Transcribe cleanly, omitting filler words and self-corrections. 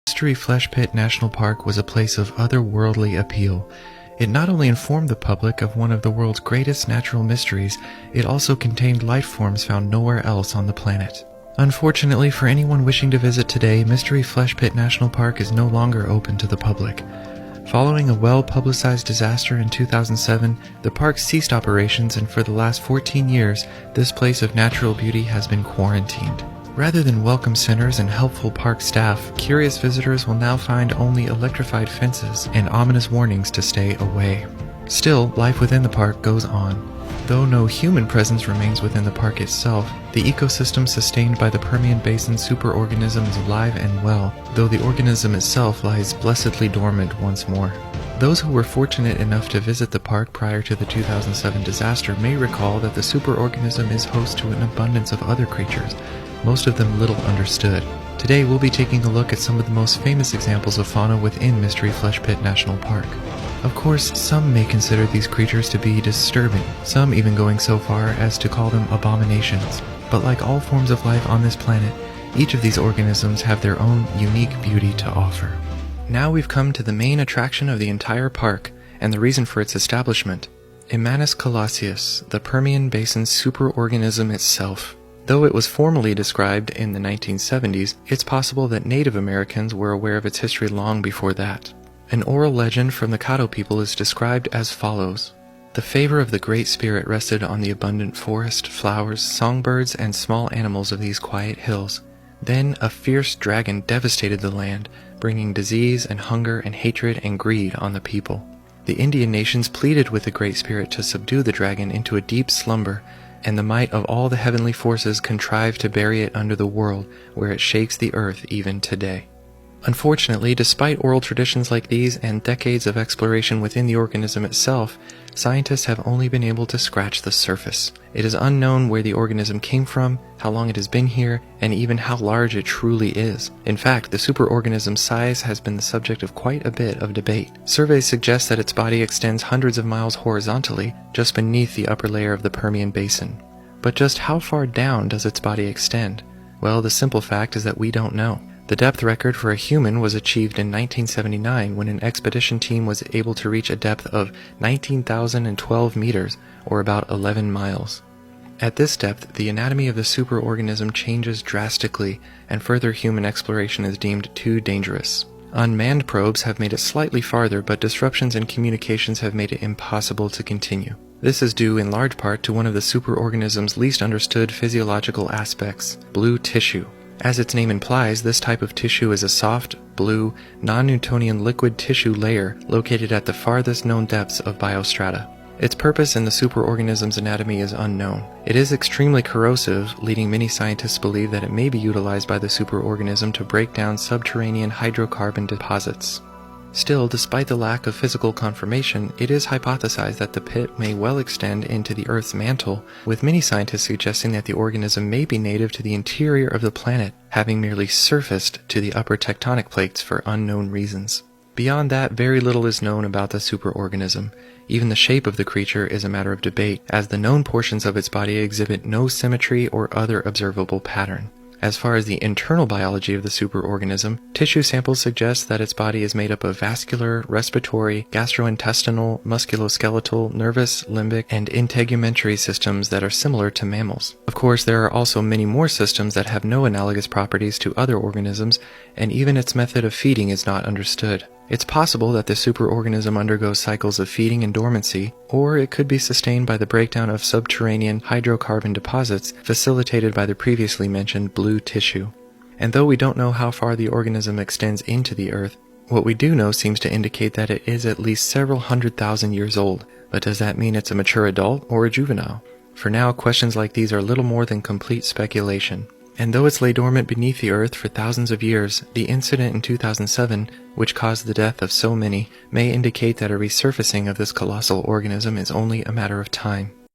Mystery Flesh Pit National Park was a place of otherworldly appeal. It not only informed the public of one of the world's greatest natural mysteries, it also contained life forms found nowhere else on the planet. Unfortunately, for anyone wishing to visit today, Mystery Flesh Pit National Park is no longer open to the public. Following a well-publicized disaster in 2007, the park ceased operations, and for the last 14 years, this place of natural beauty has been quarantined. Rather than welcome centers and helpful park staff, curious visitors will now find only electrified fences and ominous warnings to stay away. Still, life within the park goes on. Though no human presence remains within the park itself, the ecosystem sustained by the Permian Basin superorganism is alive and well, though the organism itself lies blessedly dormant once more. Those who were fortunate enough to visit the park prior to the 2007 disaster may recall that the superorganism is host to an abundance of other creatures, most of them little understood. Today we'll be taking a look at some of the most famous examples of fauna within Mystery Flesh Pit National Park. Of course, some may consider these creatures to be disturbing, some even going so far as to call them abominations. But like all forms of life on this planet, each of these organisms have their own unique beauty to offer. Now we've come to the main attraction of the entire park, and the reason for its establishment: Imanis colossius, the Permian Basin superorganism itself. Though it was formally described in the 1970s, it's possible that Native Americans were aware of its history long before that. An oral legend from the Caddo people is described as follows. The favor of the Great Spirit rested on the abundant forest, flowers, songbirds, and small animals of these quiet hills. Then a fierce dragon devastated the land, bringing disease and hunger and hatred and greed on the people. The Indian nations pleaded with the Great Spirit to subdue the dragon into a deep slumber, and the might of all the heavenly forces contrived to bury it under the world, where it shakes the earth even today. Unfortunately, despite oral traditions like these and decades of exploration within the organism itself, scientists have only been able to scratch the surface. It is unknown where the organism came from, how long it has been here, and even how large it truly is. In fact, the superorganism's size has been the subject of quite a bit of debate. Surveys suggest that its body extends hundreds of miles horizontally, just beneath the upper layer of the Permian Basin. But just how far down does its body extend? Well, the simple fact is that we don't know. The depth record for a human was achieved in 1979 when an expedition team was able to reach a depth of 19,012 meters, or about 11 miles. At this depth, the anatomy of the superorganism changes drastically, and further human exploration is deemed too dangerous. Unmanned probes have made it slightly farther, but disruptions in communications have made it impossible to continue. This is due in large part to one of the superorganism's least understood physiological aspects: blue tissue. As its name implies, this type of tissue is a soft, blue, non-Newtonian liquid tissue layer located at the farthest known depths of biostrata. Its purpose in the superorganism's anatomy is unknown. It is extremely corrosive, leading many scientists to believe that it may be utilized by the superorganism to break down subterranean hydrocarbon deposits. Still, despite the lack of physical confirmation, it is hypothesized that the pit may well extend into the Earth's mantle, with many scientists suggesting that the organism may be native to the interior of the planet, having merely surfaced to the upper tectonic plates for unknown reasons. Beyond that, very little is known about the superorganism. Even the shape of the creature is a matter of debate, as the known portions of its body exhibit no symmetry or other observable pattern. As far as the internal biology of the superorganism, tissue samples suggest that its body is made up of vascular, respiratory, gastrointestinal, musculoskeletal, nervous, limbic, and integumentary systems that are similar to mammals. Of course, there are also many more systems that have no analogous properties to other organisms, and even its method of feeding is not understood. It's possible that the superorganism undergoes cycles of feeding and dormancy, or it could be sustained by the breakdown of subterranean hydrocarbon deposits facilitated by the previously mentioned blue tissue. And though we don't know how far the organism extends into the Earth, what we do know seems to indicate that it is at least several 100,000 years old. But does that mean it's a mature adult or a juvenile? For now, questions like these are little more than complete speculation. And though it's lay dormant beneath the Earth for thousands of years, the incident in 2007, which caused the death of so many, may indicate that a resurfacing of this colossal organism is only a matter of time.